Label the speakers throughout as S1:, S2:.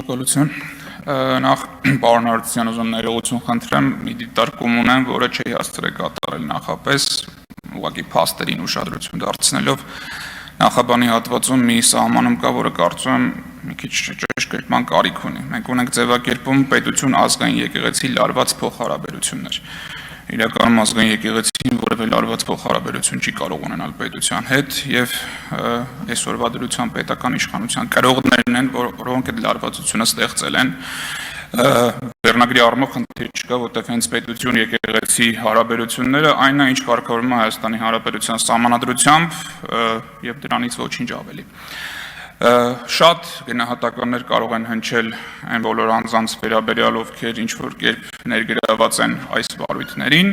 S1: Շնորհակալություն։ Նախ պարոն Հարությունյան ուզում ներողություն խնդրեմ, մի դիտարկում ունեմ, որը չի հասցրել կատարել նախապես, ուղղակի փաստերին ուշադրություն դարձնելով նախաբանի հատվածում մի սահմանում կա, որը կարծում եմ մի քիչ ճշգրտման կարիք ունի։ Մենք ունենք ձևակերպում պետություն ազգային եկեղեցի լարված փոխհարաբերություններ։ Իրականում ազգային եկեղեցին որևէ լարված փոխհարաբերություն չի կարող ունենալ պետության հետ եւ այսօրվա դրության պետական իշխանության կրողներն են, որոնք այդ լարվածությունը ստեղծել են։ Վերնագրի առումով խնդիր չկա, որտեղ հենց պետություն եկեղեցի հարաբերությունները այն է, ինչ կարգավորվում է Հայաստանի Հանրապետության սահմանադրությամբ եւ դրանից ոչինչ ավելի։ Շատ գնահատականներ կարող են հնչել այն բոլոր անձանց վերաբերյալ, ովքեր ինչ-որ կերպ ներգրաված են այս վարույթներին։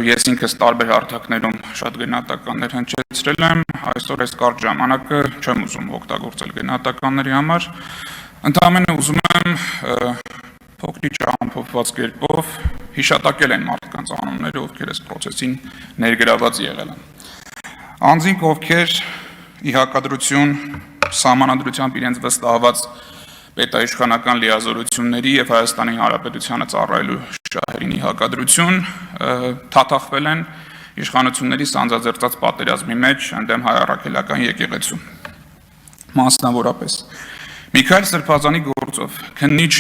S1: Ես ինքս տարբեր հարթակներում շատ գնահատականներ հնչեցրել եմ, այսօր այս կարճ ժամանակը չեմ ուզում օգտագործել գնահատականների համար, ընդհանրապես ուզում եմ փոքրիչ ամփոփված կերպով հիշատակել են մարդկանց անունները, ովքեր այս process-ին ներգրաված եղել են։ Անձինք, ովքեր ի հակադրություն սահմանադրությամբ իրենց վստահված պետաիշխանական լիազորությունների եւ Հայաստանի Հանրապետությանը ծառայելու շահերին ի հակադրություն թաթախվել են իշխանությունների սանձազերծած պատերազմի մեջ ընդդեմ հայ առաքելական եկեղեցու։ Մասնավորապես Միքայել Սրբազանի գործով քննիչ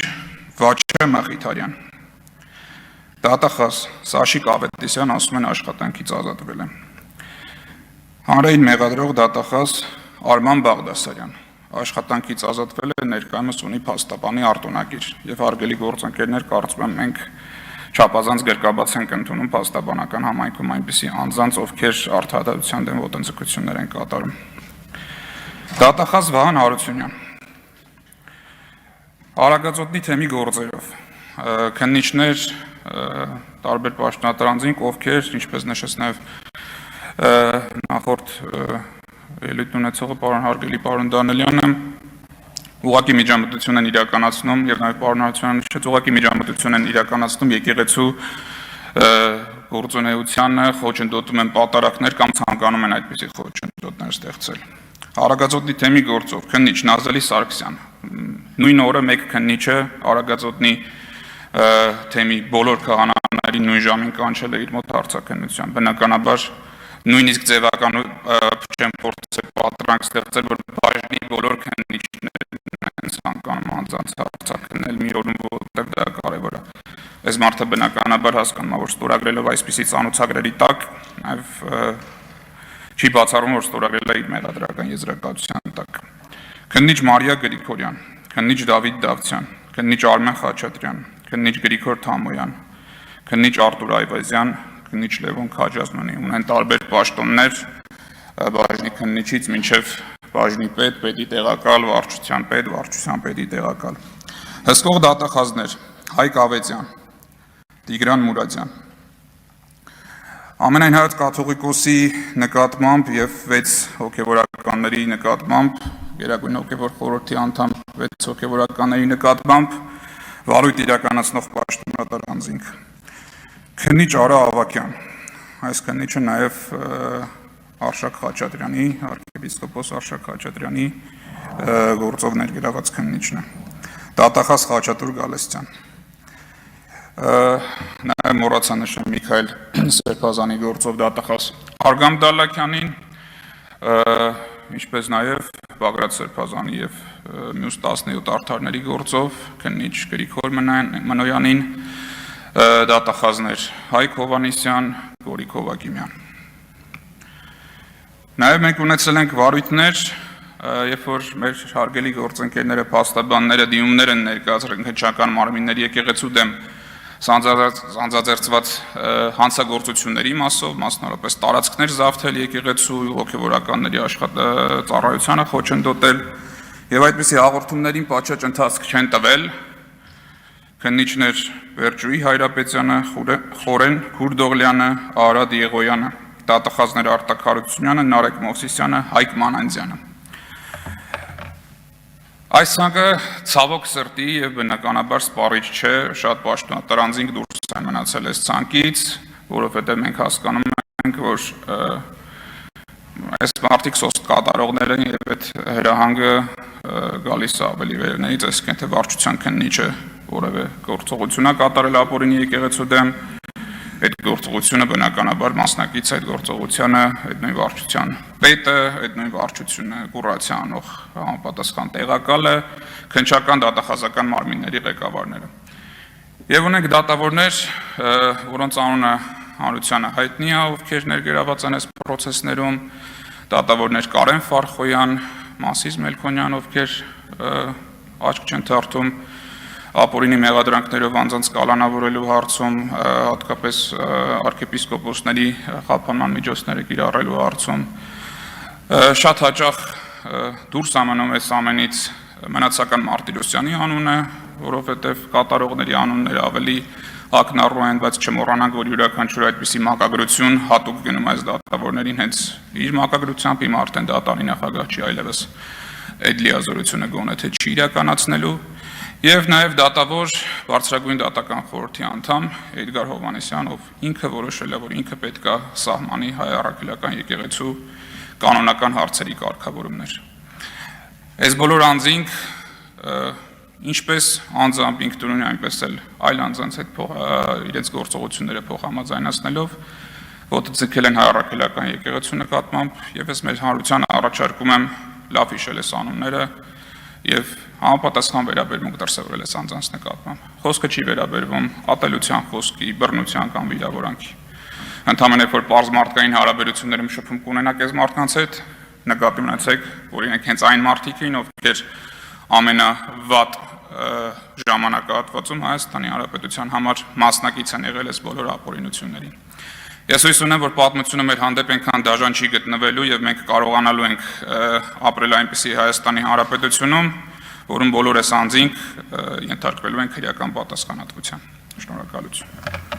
S1: Վաչե Մխիթարյան, դատախազ Սաշիկ Ավետիսյան ասում են աշխատանքից ազատվել է։ Հանրային մեղադրող դատախազ Արման Բաղդասարյան աշխատանքից ազատվել է, ներկայումս ունի փաստաբանի արտոնակիր եւ հարգելի գործընկերներ, կարծում եմ մենք չափազանց գրկաբաց ենք ընդունում փաստաբանական համայնքում այնպիսի անձանց, ովքեր արդարադատության դեմ ոտնձգություններ են կատարում։ Դատախազ Վահան Հարությունյան Արագածոտնի թեմի գործերով քննիչներ տարբեր պաշտոնատար, ովքեր ինչպես նշեց նաև նախորդ ելույթ ունեցողը պարոն հարգելի պարոն Դանելյանը ուղղակի միջամտություն են իրականացնում եւ նաև պարոն Հարությունյանը նշեց ուղղակի միջամտություն են իրականացնում եկեղեցու գործունեությանը, խոչընդոտում են պատարակներ կամ ցանկանում են այդպիսի խոչընդոտներ ստեղծել։ Արագածոտնի թեմի գործով քննիչ Նազելի Սարգսյան նույն օրը մեկ քննիչը Արագածոտնի թեմի բոլոր քահանաների նույն ժամին կանչել է իր մոտ հարցաքննության։ Բնականաբար նույնիսկ ձևական չեմ փորձել պատրանք ստեղծել, որ բաժնի բոլոր քննիչներն են ցանկանում անձանց հարցաքննել մի օրում, որտեղ դա կարևոր է։ Այս մարդը բնականաբար հասկանում է, որ ստորագրելով այսպիսի ծանոթագրերի տակ նաև չի բացառում, որ ստորագրել է իր մեղադրական եզրակացության տակ։ Քննիչ Մարիա Գրիգորյան, քննիչ Դավիթ Դավթյան, քննիչ Արմեն Խաչատրյան, քննիչ Գրիգոր Թամոյան, քննիչ Արտուր Այվազյան, քննիչ Լևոն Քաջազնունի, ունեն տարբեր պաշտոններ, բաժնի քննիչից մինչև բաժնի պետ, պետի տեղակալ, վարչության պետ, վարչության պետի տեղակալ։ Հսկող դատախազներ Հայկ Ավետյան, Տիգրան Մուրադյան, Ամենայն հայոց կաթողիկոսի նկատմամբ եւ 6 հոգեվորականների նկատմամբ, Գերագույն հոգևոր խորհրդի անդամ 6 հոգեվորականների նկատմամբ վարույթ իրականացնող պաշտոնատար անձինք։ Քննիչ Արա Ավակյան, այս քննիչը նաեւ Արշակ Խաչատրյանի, arczepiskopos Արշակ Խաչատրյանի գործով ներգրաված քննիչն է։ Դատախազ Խաչատուր Գալստյան։ Նաև մոռացա նշել Միքայել Սրբազանի գործով դատախազ Արգամ Դալաքյանին, ինչպես նաև Բագրատ Սրբազանի եւ մյուս 17 արդարների գործով քննիչ Գրիգոր Մանոյանին, դատախազներ Հայկ Հովանեսյան, Գորիկ Հովակիմյան։ Նաև մենք ունեցել ենք վարույթներ, երբ որ մեր հարգելի գործընկերները, փաստաբանները դիմումներ են ներկայացրել հնչական մարմինների եկեղեցու դեմ սանձազերծված հանցագործությունների մասով, մասնավորապես տարածքներ զավթել եկեղեցու հոգևորականների ծառայությանը խոչընդոտել եւ այդպիսի հաղորդումներին պատշաճ ընթացք չեն տվել քննիչներ Վերջուի Հայրապետյանը, Խորեն Քուրդօղլյանը, Արադ Եղոյանը, դատախազներ Արտակ Հարությունյանը, Նարեկ Մովսիսյանը, Հայկ Մանանձյանը։ Այս ցանկը ցավոք սրտի եւ բնականաբար սպառիչ չէ, շատ պաշտոնատար անձինք դուրս են մնացել այս ցանկից, որովհետեւ մենք հասկանում ենք, որ այս մարդիկ սոսկ կատարողներ են եւ այդ հրահանգը գալիս է ավելի վերներից, այսինքն թե վարչության քննիչը որևէ գործողություն է կատարել ապօրինի եկեղեցու դեմ, այդ գործողությունը բնականաբար մասնակից է այդ գործողությանը, այդ նույն վարչության պետը, այդ նույն վարչությունը կուրացիա անող համապատասխան տեղակալը, քննչական դատախազական մարմինների ղեկավարները։ Եվ ունենք դատավորներ, որոնց անունը հանրությանը հայտնի է, ովքեր ներգրավված են այս պրոցեսներում, դատավորներ Կարեն Ֆարխոյան, Մասիս Մելքոնյան, ովքեր աչք չեն թարթում ապօրինի մեղադրանքներով անձանց կալանավորելու հարցում, հատկապես arczepiskopos-ների խափանման միջոցները կիրառելու հարցում, շատ հաճախ դուրս ամնում այս ամենից Մնացական Մարտիրոսյանի անունը, որովհետև կատարողների անունները ավելի ակնառու են, բայց չմոռանանք, որ յուրաքանչյուր այդպիսի մակագրություն հատուկ գնում այս դատավորներին հենց իր մակագրությամբ, հիմա արդեն դատարանի նախագահ չի այլևս այդ լիազորությունը գոնե թե չի իրականացնելու, եւ նաեւ դատավոր բարձրագույն դատական խորհրդի անդամ Էդգար Հովհաննիսյան, ով ինքը որոշել է, որ ինքը պետք է սահմանի հայ առաքելական եկեղեցու կանոնական հարցերի կարգավորումներ։ Այս բոլոր անձինք ինչպես անձամբ ինքնուրույն, այնպես էլ այլ անձանց հետ իրենց գործողությունները փոխհամաձայնացնելով ոտձգել են հայ առաքելական եկեղեցու նկատմամբ, եւ ես մեր հանրությանը առաջարկում եմ լավ հիշել այս անունները եւ համապատասխան վերաբերմունք դրսեւորել այս անձանց նկատմամբ։ Խոսքը չի վերաբերվում ատելության խոսքի, բռնության կամ վիրավորանքի։ Ընդհանրապես որ պարզ մարդկային հարաբերություններում շփում կունենաք այս մարդկանց հետ, նկատի ունեցեք, որ իրենք հենց այն մարդիկ էին, ովքեր ամենավատ ժամանակահատվածում Հայաստանի Հանրապետության համար մասնակից են եղել այս բոլոր ապօրինություններին։ Ես հույս ունեմ, որ պատմությունը մեր հանդեպ այնքան դաժան չի գտնվելու եւ մենք կարողանալու ենք ապրել այնպիսի Հայաստանի Հանրապետությունում, որում բոլորս անձինք ենթարկվելու են քրեական պատասխանատվության։ Շնորհակալություն։